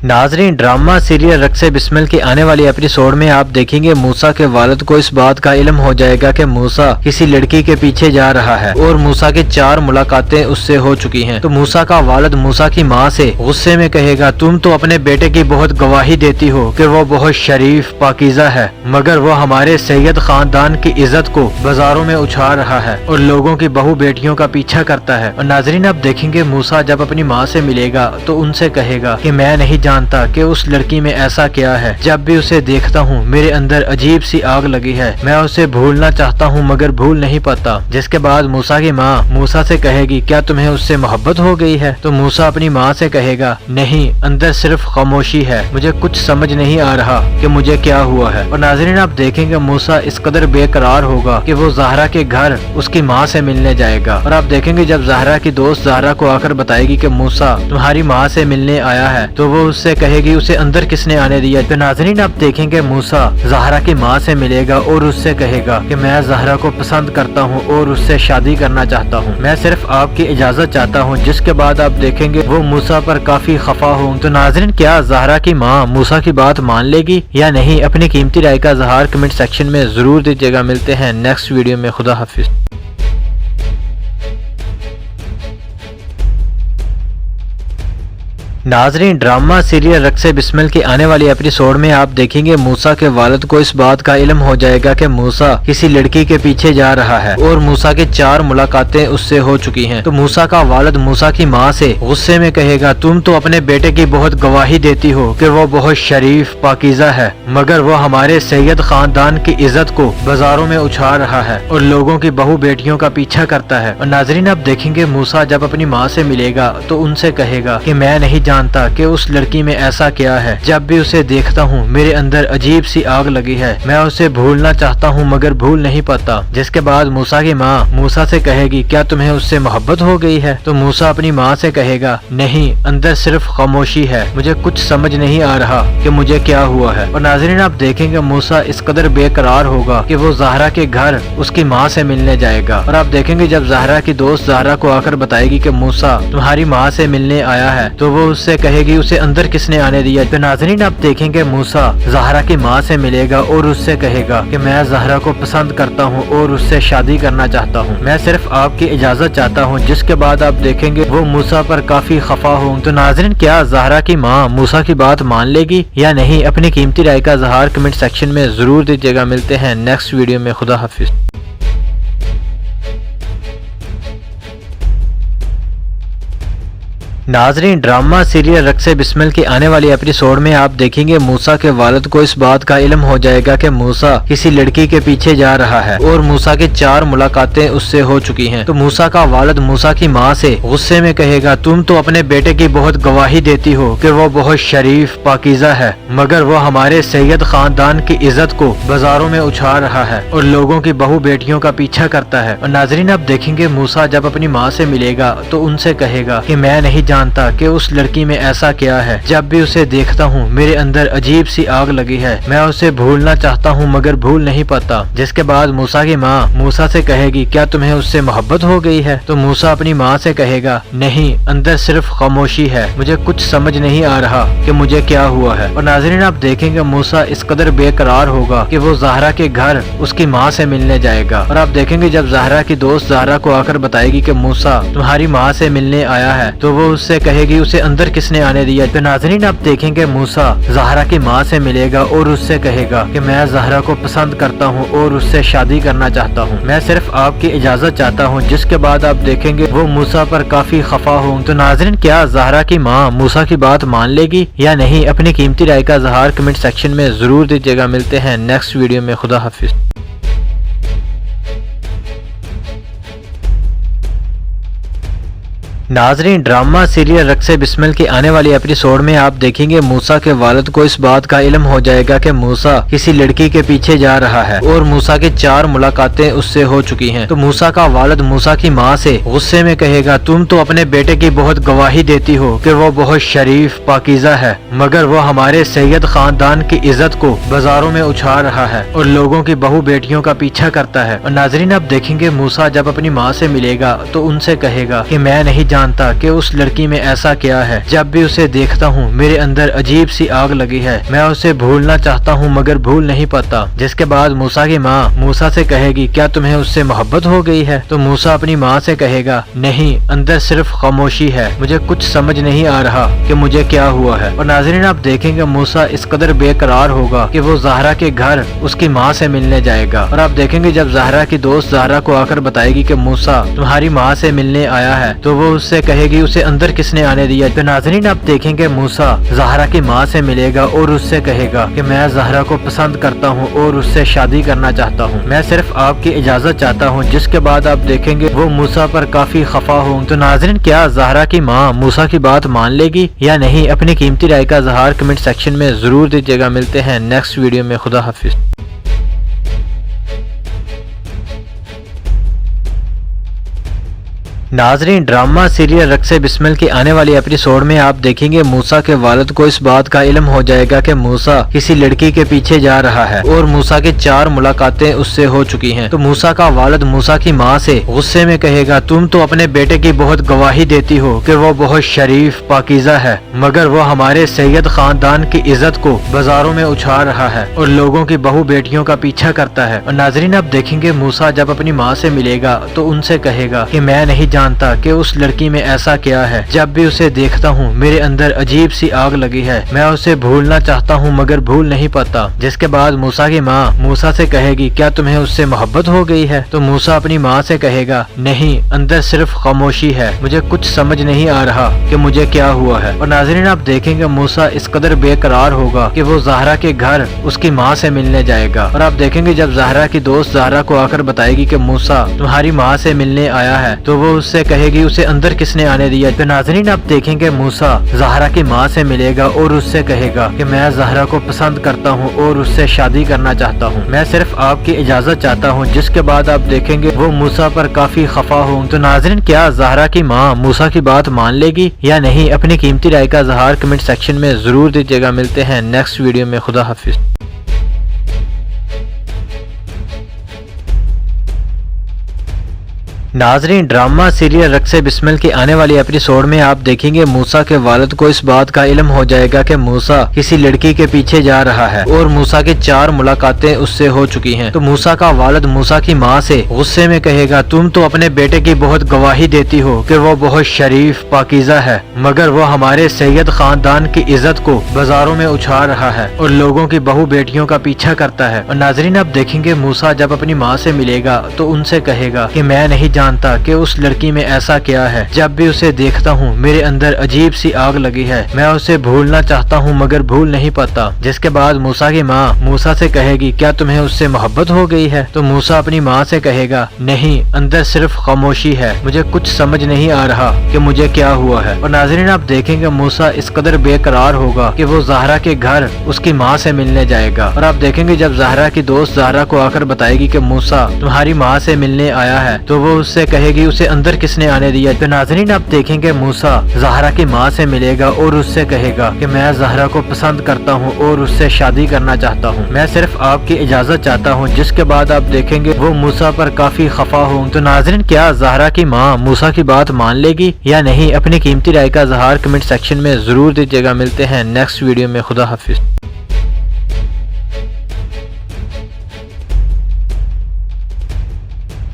नाजरीन ड्रामा सीरियल रक्से बिस्मिल की आने वाली एपिसोड में आप देखेंगे मूसा के वालिद को इस बात का इल्म हो जाएगा कि मूसा किसी लड़की के पीछे जा रहा है और मूसा की 4 मुलाकातें उससे हो चुकी हैं। तो मूसा का वालिद मूसा की माँ से गुस्से में कहेगा तुम तो अपने बेटे की बहुत गवाही देती हो कि वो बहुत शरीफ पाकीज़ा है, मगर वो हमारे सैयद खानदान की इज्जत को बाजारों में उछाल रहा है और लोगों की बहू बेटियों का पीछा करता है। और नाजरीन आप देखेंगे मूसा जब अपनी माँ से मिलेगा तो उनसे कहेगा कि मैं नहीं जानता कि उस लड़की में ऐसा क्या है, जब भी उसे देखता हूँ मेरे अंदर अजीब सी आग लगी है, मैं उसे भूलना चाहता हूँ मगर भूल नहीं पाता। जिसके बाद मूसा की माँ मूसा से कहेगी क्या तुम्हें उससे मोहब्बत हो गई है। तो मूसा अपनी माँ से कहेगा नहीं, अंदर सिर्फ खामोशी है, मुझे कुछ समझ नहीं आ रहा कि मुझे क्या हुआ है। और नाज़रीन आप देखेंगे मूसा इस कदर बेकरार होगा कि वो ज़हरा के घर उसकी माँ से मिलने जाएगा। और आप देखेंगे जब ज़हरा की दोस्त ज़हरा को आकर बताएगी कि मूसा तुम्हारी माँ से मिलने आया है, तो वो उससे कहेगी उसे अंदर किसने आने दिया। तो नाज़रीन आप देखेंगे मूसा ज़हरा की माँ से मिलेगा और उससे कहेगा कि मैं ज़हरा को पसंद करता हूँ और उससे शादी करना चाहता हूँ, मैं सिर्फ आपकी इजाज़त चाहता हूँ। जिसके बाद आप देखेंगे वो मूसा पर काफी खफा हो। तो नाज़रीन क्या ज़हरा की माँ मूसा की बात मान लेगी या नहीं, अपनी कीमती राय का इज़हार कमेंट सेक्शन में जरूर दीजिएगा। मिलते हैं नेक्स्ट वीडियो में, खुदा हाफिज। नाजरीन ड्रामा सीरियल रक्से बिस्मिल की आने वाली एपिसोड में आप देखेंगे मूसा के वालिद को इस बात का इल्म हो जाएगा कि मूसा किसी लड़की के पीछे जा रहा है और मूसा की 4 मुलाकातें उससे हो चुकी हैं। तो मूसा का वालिद मूसा की माँ से गुस्से में कहेगा तुम तो अपने बेटे की बहुत गवाही देती हो कि वो बहुत शरीफ पाकीज़ा है, मगर वो हमारे सैयद खानदान की इज्जत को बाजारों में उछाल रहा है और लोगों की बहू बेटियों का पीछा करता है। और नाजरीन आप देखेंगे मूसा जब अपनी माँ से मिलेगा तो उनसे कहेगा कि मैं नहीं जानता कि उस लड़की में ऐसा क्या है, जब भी उसे देखता हूँ मेरे अंदर अजीब सी आग लगी है, मैं उसे भूलना चाहता हूँ मगर भूल नहीं पाता। जिसके बाद मूसा की माँ मूसा से कहेगी क्या तुम्हें उससे मोहब्बत हो गई है। तो मूसा अपनी माँ से कहेगा नहीं, अंदर सिर्फ खामोशी है, मुझे कुछ समझ नहीं आ रहा कि मुझे क्या हुआ है। और नाज़रीन आप देखेंगे मूसा इस कदर बेकरार होगा कि वो ज़हरा के घर उसकी माँ से मिलने जाएगा। और आप देखेंगे जब ज़हरा की दोस्त ज़हरा को आकर बताएगी कि मूसा तुम्हारी माँ से मिलने आया है, तो वो उससे कहेगी उसे अंदर किसने आने दिया। तो नाज़रीन आप देखेंगे मूसा ज़हरा की माँ से मिलेगा और उससे कहेगा कि मैं ज़हरा को पसंद करता हूँ और उससे शादी करना चाहता हूँ, मैं सिर्फ आपकी इजाज़त चाहता हूँ। जिसके बाद आप देखेंगे वो मूसा पर काफी खफा हो। तो नाज़रीन क्या ज़हरा की माँ मूसा की बात मान लेगी या नहीं, अपनी कीमती राय का इज़हार कमेंट सेक्शन में जरूर दीजिएगा। मिलते हैं नेक्स्ट वीडियो में, खुदा हाफिज। नाजरीन ड्रामा सीरियल रक्से बिस्मिल की आने वाली एपिसोड में आप देखेंगे मूसा के वालिद को इस बात का इल्म हो जाएगा कि मूसा किसी लड़की के पीछे जा रहा है और मूसा की 4 मुलाकातें उससे हो चुकी हैं। तो मूसा का वालिद मूसा की माँ से गुस्से में कहेगा तुम तो अपने बेटे की बहुत गवाही देती हो कि वो बहुत शरीफ पाकीज़ा है, मगर वो हमारे सैयद खानदान की इज्जत को बाजारों में उछाल रहा है और लोगों की बहू बेटियों का पीछा करता है। और नाजरीन आप देखेंगे मूसा जब अपनी माँ से मिलेगा तो उनसे कहेगा कि मैं नहीं जानता कि उस लड़की में ऐसा क्या है, जब भी उसे देखता हूँ मेरे अंदर अजीब सी आग लगी है, मैं उसे भूलना चाहता हूँ मगर भूल नहीं पाता। जिसके बाद मूसा की माँ मूसा से कहेगी क्या तुम्हें उससे मोहब्बत हो गई है। तो मूसा अपनी माँ से कहेगा नहीं, अंदर सिर्फ खामोशी है, मुझे कुछ समझ नहीं आ रहा कि मुझे क्या हुआ है। और नाज़रीन आप देखेंगे मूसा इस कदर बेकरार होगा कि वो ज़हरा के घर उसकी माँ से मिलने जाएगा। और आप देखेंगे जब ज़हरा की दोस्त ज़हरा को आकर बताएगी कि मूसा तुम्हारी माँ से मिलने आया है, तो वो उससे कहेगी उसे अंदर किसने आने दिया। तो नाज़रीन आप देखेंगे मूसा ज़हरा की माँ से मिलेगा और उससे कहेगा कि मैं ज़हरा को पसंद करता हूँ और उससे शादी करना चाहता हूँ, मैं सिर्फ आपकी इजाज़त चाहता हूँ। जिसके बाद आप देखेंगे वो मूसा पर काफी खफा हो। तो नाज़रीन क्या ज़हरा की माँ मूसा की बात मान लेगी या नहीं, अपनी कीमती राय का इज़हार कमेंट सेक्शन में जरूर दीजिएगा। मिलते हैं नेक्स्ट वीडियो में, खुदा हाफिज। नाजरीन, ड्रामा सीरियल रक्से बिस्मिल की आने वाली एपिसोड में आप देखेंगे मूसा के वालिद को इस बात का इल्म हो जाएगा कि मूसा किसी लड़की के पीछे जा रहा है और मूसा की 4 मुलाकातें उससे हो चुकी हैं। तो मूसा का वालिद मूसा की माँ से गुस्से में कहेगा, तुम तो अपने बेटे की बहुत गवाही देती हो कि वो बहुत शरीफ पाकीज़ा है, मगर वो हमारे सैयद खानदान की इज्जत को बाजारों में उछाल रहा है और लोगों की बहू बेटियों का पीछा करता है। और नाजरीन, आप देखेंगे मूसा जब अपनी माँ से मिलेगा तो उनसे कहेगा कि मैं नहीं जानता कि उस लड़की में ऐसा क्या है, जब भी उसे देखता हूँ मेरे अंदर अजीब सी आग लगी है, मैं उसे भूलना चाहता हूँ मगर भूल नहीं पाता। जिसके बाद मूसा की माँ मूसा से कहेगी, क्या तुम्हें उससे मोहब्बत हो गई है? तो मूसा अपनी माँ से कहेगा, नहीं, अंदर सिर्फ खामोशी है, मुझे कुछ समझ नहीं आ रहा कि मुझे क्या हुआ है। और नाज़रीन, आप देखेंगे मूसा इस कदर बेकरार होगा कि वो ज़हरा के घर उसकी माँ से मिलने जाएगा। और आप देखेंगे जब ज़हरा की दोस्त ज़हरा को आकर बताएगी कि मूसा तुम्हारी माँ से मिलने आया है, तो वो उससे कहेगी उसे अंदर किसने आने दिया। तो नाज़रीन, आप देखेंगे मूसा ज़हरा की माँ से मिलेगा और उससे कहेगा कि मैं ज़हरा को पसंद करता हूँ और उससे शादी करना चाहता हूँ, मैं सिर्फ आपकी इजाजत चाहता हूँ। जिसके बाद आप देखेंगे वो मूसा पर काफी खफा होंगे। तो नाज़रीन, क्या ज़हरा की माँ मूसा की बात मान लेगी या नहीं? अपनी कीमती राय का इज़हार कमेंट सेक्शन में जरूर दीजिएगा। मिलते हैं नेक्स्ट वीडियो में। खुदा हाफिज। नाजरीन, ड्रामा सीरियल रक्से बिस्मिल की आने वाली एपिसोड में आप देखेंगे मूसा के वालिद को इस बात का इल्म हो जाएगा कि मूसा किसी लड़की के पीछे जा रहा है और मूसा की 4 मुलाकातें उससे हो चुकी हैं। तो मूसा का वालिद मूसा की माँ से गुस्से में कहेगा, तुम तो अपने बेटे की बहुत गवाही देती हो कि वो बहुत शरीफ पाकीज़ा है, मगर वो हमारे सैयद खानदान की इज्जत को बाजारों में उछाल रहा है और लोगों की बहू बेटियों का पीछा करता है। और नाजरीन, आप देखेंगे मूसा जब अपनी माँ से मिलेगा तो उनसे कहेगा कि मैं नहीं जानता कि उस लड़की में ऐसा क्या है, जब भी उसे देखता हूँ मेरे अंदर अजीब सी आग लगी है, मैं उसे भूलना चाहता हूँ मगर भूल नहीं पाता। जिसके बाद मूसा की माँ मूसा से कहेगी, क्या तुम्हें उससे मोहब्बत हो गई है? तो मूसा अपनी माँ से कहेगा, नहीं, अंदर सिर्फ खामोशी है, मुझे कुछ समझ नहीं आ रहा कि मुझे क्या हुआ है। और नाज़रीन, आप देखेंगे मूसा इस कदर बेकरार होगा कि वो ज़हरा के घर उसकी माँ से मिलने जाएगा। और आप देखेंगे जब ज़हरा की दोस्त ज़हरा को आकर बताएगी कि मूसा तुम्हारी माँ से मिलने आया है, तो वो उससे कहेगी उसे अंदर किसने आने दिया। तो नाज़रीन, आप देखेंगे मूसा ज़हरा की माँ से मिलेगा और उससे कहेगा कि मैं ज़हरा को पसंद करता हूँ और उससे शादी करना चाहता हूँ, मैं सिर्फ आपकी इजाजत चाहता हूँ। जिसके बाद आप देखेंगे वो मूसा पर काफी खफा होंगे। तो नाज़रीन, क्या ज़हरा की माँ मूसा की बात मान लेगी या नहीं? अपनी कीमती राय का इज़हार कमेंट सेक्शन में जरूर दीजिएगा। मिलते हैं नेक्स्ट वीडियो में। खुदा हाफिज। नाजरीन, ड्रामा सीरियल रक्से बिस्मिल की आने वाली एपिसोड में आप देखेंगे मूसा के वालिद को इस बात का इल्म हो जाएगा कि मूसा किसी लड़की के पीछे जा रहा है और मूसा की 4 मुलाकातें उससे हो चुकी हैं। तो मूसा का वालिद मूसा की माँ से गुस्से में कहेगा, तुम तो अपने बेटे की बहुत गवाही देती हो कि वो बहुत शरीफ पाकीज़ा है, मगर वो हमारे सैयद खानदान की इज्जत को बाजारों में उछाल रहा है और लोगों की बहू बेटियों का पीछा करता है। और नाजरीन, आप देखेंगे मूसा जब अपनी माँ से मिलेगा तो उनसे कहेगा कि मैं नहीं जानता कि उस लड़की में ऐसा क्या है, जब भी उसे देखता हूँ मेरे अंदर अजीब सी आग लगी है, मैं उसे भूलना चाहता हूँ मगर भूल नहीं पाता। जिसके बाद मूसा की माँ मूसा से कहेगी, क्या तुम्हें उससे मोहब्बत हो गई है? तो मूसा अपनी माँ से कहेगा, नहीं, अंदर सिर्फ खामोशी है, मुझे कुछ समझ नहीं आ रहा कि मुझे क्या हुआ है। और नाज़रीन, आप देखेंगे मूसा इस कदर बेकरार होगा कि वो ज़हरा के घर उसकी माँ से मिलने जाएगा। और आप देखेंगे जब ज़हरा की दोस्त ज़हरा को आकर बताएगी कि मूसा तुम्हारी माँ से मिलने आया है, तो वो उससे कहेगी उसे अंदर किसने आने दिया। तो नाज़रीन, आप देखेंगे मूसा ज़हरा की माँ से मिलेगा और उससे कहेगा कि मैं ज़हरा को पसंद करता हूँ और उससे शादी करना चाहता हूँ, मैं सिर्फ आपकी इजाजत चाहता हूँ। जिसके बाद आप देखेंगे वो मूसा पर काफी खफा होंगे। तो नाज़रीन, क्या ज़हरा की माँ मूसा की बात मान लेगी या नहीं? अपनी कीमती राय का इज़हार कमेंट सेक्शन में जरूर दीजिएगा। मिलते हैं नेक्स्ट वीडियो में। खुदा हाफिज।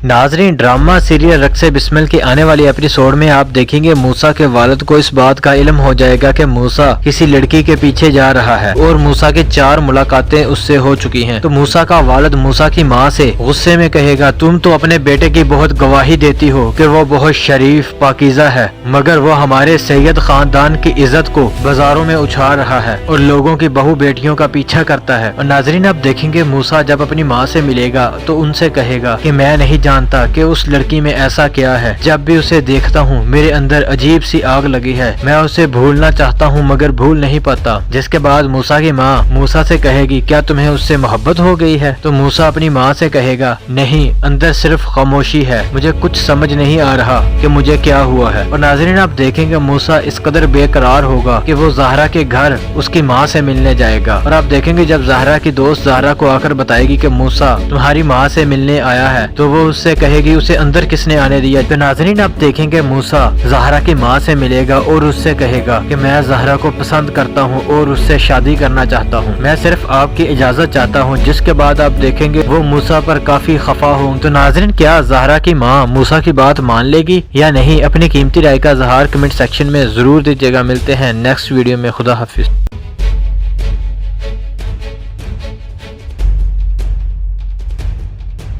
नाजरीन, ड्रामा सीरियल रक्से बिस्मिल की आने वाली एपिसोड में आप देखेंगे मूसा के वालिद को इस बात का इल्म हो जाएगा कि मूसा किसी लड़की के पीछे जा रहा है और मूसा की 4 मुलाकातें उससे हो चुकी हैं। तो मूसा का वालिद मूसा की माँ से गुस्से में कहेगा, तुम तो अपने बेटे की बहुत गवाही देती हो कि वो बहुत शरीफ पाकीज़ा है, मगर वो हमारे सैयद खानदान की इज्जत को बाजारों में उछाल रहा है और लोगों की बहू बेटियों का पीछा करता है। और नाजरीन, आप देखेंगे मूसा जब अपनी माँ से मिलेगा तो उनसे कहेगा कि मैं नहीं जानता جانتا کہ اس لڑکی میں ایسا کیا ہے، جب بھی اسے دیکھتا ہوں میرے اندر عجیب سی آگ لگی ہے، میں اسے بھولنا چاہتا ہوں مگر بھول نہیں پاتا۔ جس کے بعد موسیٰ کی ماں موسیٰ سے کہے گی کیا تمہیں اس سے محبت ہو گئی ہے؟ تو موسیٰ اپنی ماں سے کہے گا نہیں، اندر صرف خاموشی ہے، مجھے کچھ سمجھ نہیں آ رہا کہ مجھے کیا ہوا ہے۔ اور ناظرین آپ دیکھیں گے موسیٰ اس قدر بے قرار ہوگا کہ وہ زہرا کے گھر اس کی ماں سے ملنے جائے گا، اور آپ دیکھیں گے جب زہرا کی دوست زہرا کو آ کر بتائے گی کہ موسیٰ تمہاری ماں سے ملنے آیا ہے، تو وہ اس سے کہے گی اسے اندر کس نے آنے دیا؟ تو ناظرین آپ دیکھیں گے موسیٰ زہرا کی ماں سے ملے گا اور اس سے کہے گا کہ میں زہرا کو پسند کرتا ہوں اور اس سے شادی کرنا چاہتا ہوں، میں صرف آپ کی اجازت چاہتا ہوں۔ جس کے بعد آپ دیکھیں گے وہ موسیٰ پر کافی خفا ہوں۔ تو ناظرین کیا زہرا کی ماں موسیٰ کی بات مان لے گی یا نہیں؟ اپنی قیمتی رائے کا اظہار کمنٹ سیکشن میں ضرور دیجیے گا۔ ملتے ہیں نیکسٹ ویڈیو میں، خدا حافظ۔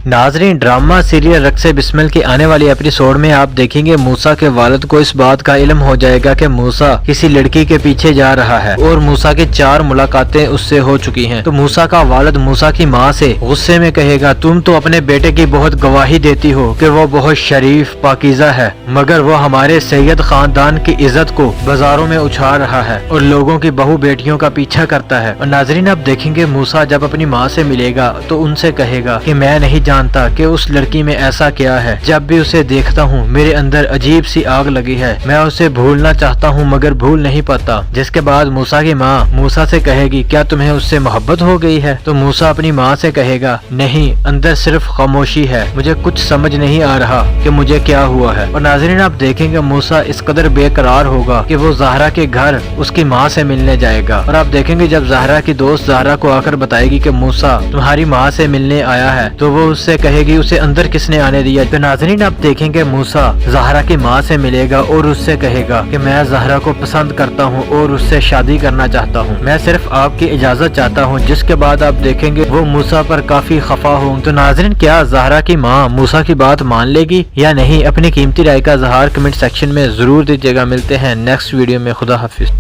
ناظرین ڈرامہ سیریل رقص بسمل کے آنے والی ایپیسوڈ میں آپ دیکھیں گے موسیٰ کے والد کو اس بات کا علم ہو جائے گا کہ موسیٰ کسی لڑکی کے پیچھے جا رہا ہے اور موسیٰ کی 4 ملاقاتیں اس سے ہو چکی ہیں۔ تو موسیٰ کا والد موسیٰ کی ماں سے غصے میں کہے گا تم تو اپنے بیٹے کی بہت گواہی دیتی ہو کہ وہ بہت شریف پاکیزہ ہے، مگر وہ ہمارے سید خاندان کی عزت کو بازاروں میں اچھال رہا ہے اور لوگوں کی بہو بیٹیوں کا پیچھا کرتا ہے۔ اور ناظرین آپ دیکھیں گے موسیٰ جب اپنی ماں سے ملے گا تو ان سے کہے گا کہ میں نہیں جانتا کہ اس لڑکی میں ایسا کیا ہے، جب بھی اسے دیکھتا ہوں میرے اندر عجیب سی آگ لگی ہے، میں اسے بھولنا چاہتا ہوں مگر بھول نہیں پاتا۔ جس کے بعد موسیٰ کی ماں موسیٰ سے کہے گی کیا تمہیں اس سے محبت ہو گئی ہے؟ تو موسیٰ اپنی ماں سے کہے گا نہیں، اندر صرف خاموشی ہے، مجھے کچھ سمجھ نہیں آ رہا کہ مجھے کیا ہوا ہے۔ اور ناظرین آپ دیکھیں گے موسیٰ اس قدر بے قرار ہوگا کہ وہ زہرا کے گھر اس کی ماں سے ملنے جائے گا، اور آپ دیکھیں گے جب زہرا کی دوست زہرا کو آ کر بتائے گی کہ موسیٰ تمہاری ماں سے ملنے آیا ہے، تو وہ اس سے کہے گی اسے اندر کس نے آنے دیا؟ تو ناظرین آپ دیکھیں گے موسیٰ زہرا کی ماں سے ملے گا اور اس سے کہے گا کہ میں زہرا کو پسند کرتا ہوں اور اس سے شادی کرنا چاہتا ہوں، میں صرف آپ کی اجازت چاہتا ہوں۔ جس کے بعد آپ دیکھیں گے وہ موسیٰ پر کافی خفا ہوں۔ تو ناظرین کیا زہرا کی ماں موسیٰ کی بات مان لے گی یا نہیں؟ اپنی قیمتی رائے کا اظہار کمنٹ سیکشن میں ضرور دیجیے گا۔ ملتے ہیں نیکسٹ ویڈیو میں، خدا حافظ۔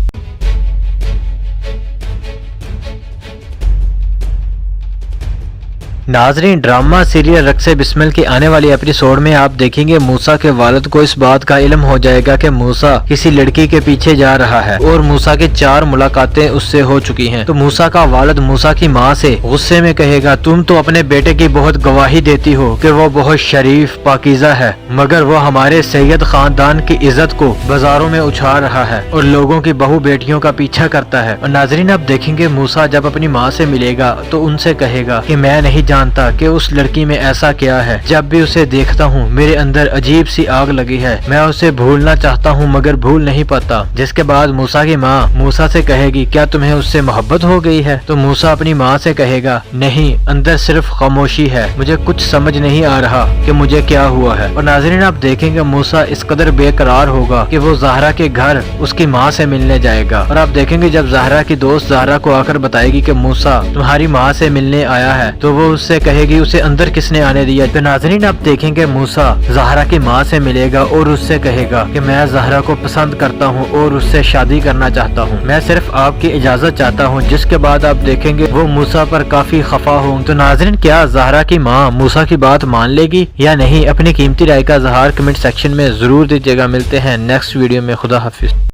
ناظرین ڈرامہ سیریل رقص بسمل کی آنے والی ایپیسوڈ میں آپ دیکھیں گے موسیٰ کے والد کو اس بات کا علم ہو جائے گا کہ موسیٰ کسی لڑکی کے پیچھے جا رہا ہے اور موسیٰ کی 4 ملاقاتیں اس سے ہو چکی ہیں۔ تو موسیٰ کا والد موسیٰ کی ماں سے غصے میں کہے گا تم تو اپنے بیٹے کی بہت گواہی دیتی ہو کہ وہ بہت شریف پاکیزہ ہے، مگر وہ ہمارے سید خاندان کی عزت کو بازاروں میں اچھال رہا ہے اور لوگوں کی بہو بیٹیوں کا پیچھا کرتا ہے۔ اور ناظرین آپ دیکھیں گے موسیٰ جب اپنی ماں سے ملے گا تو ان سے کہے گا کہ میں نہیں جانتا کہ اس لڑکی میں ایسا کیا ہے، جب بھی اسے دیکھتا ہوں میرے اندر عجیب سی آگ لگی ہے، میں اسے بھولنا چاہتا ہوں مگر بھول نہیں پاتا۔ جس کے بعد موسیٰ کی ماں موسیٰ سے کہے گی کیا تمہیں اس سے محبت ہو گئی ہے؟ تو موسیٰ اپنی ماں سے کہے گا نہیں، اندر صرف خاموشی ہے، مجھے کچھ سمجھ نہیں آ رہا کہ مجھے کیا ہوا ہے۔ اور ناظرین آپ دیکھیں گے موسیٰ اس قدر بے قرار ہوگا کہ وہ زہرا کے گھر اس کی ماں سے ملنے جائے گا، اور آپ دیکھیں گے جب زہرا کی دوست زہرا کو آ کر بتائے گی کہ موسیٰ تمہاری ماں سے ملنے آیا ہے، تو وہ اس سے کہے گی اسے اندر کس نے آنے دیا؟ تو ناظرین آپ دیکھیں گے موسیٰ زہرا کی ماں سے ملے گا اور اس سے کہے گا کہ میں زہرا کو پسند کرتا ہوں اور اس سے شادی کرنا چاہتا ہوں، میں صرف آپ کی اجازت چاہتا ہوں۔ جس کے بعد آپ دیکھیں گے وہ موسیٰ پر کافی خفا ہوں۔ تو ناظرین کیا زہرا کی ماں موسیٰ کی بات مان لے گی یا نہیں؟ اپنی قیمتی رائے کا اظہار کمنٹ سیکشن میں ضرور دیجیے گا۔ ملتے ہیں نیکسٹ ویڈیو میں، خدا حافظ۔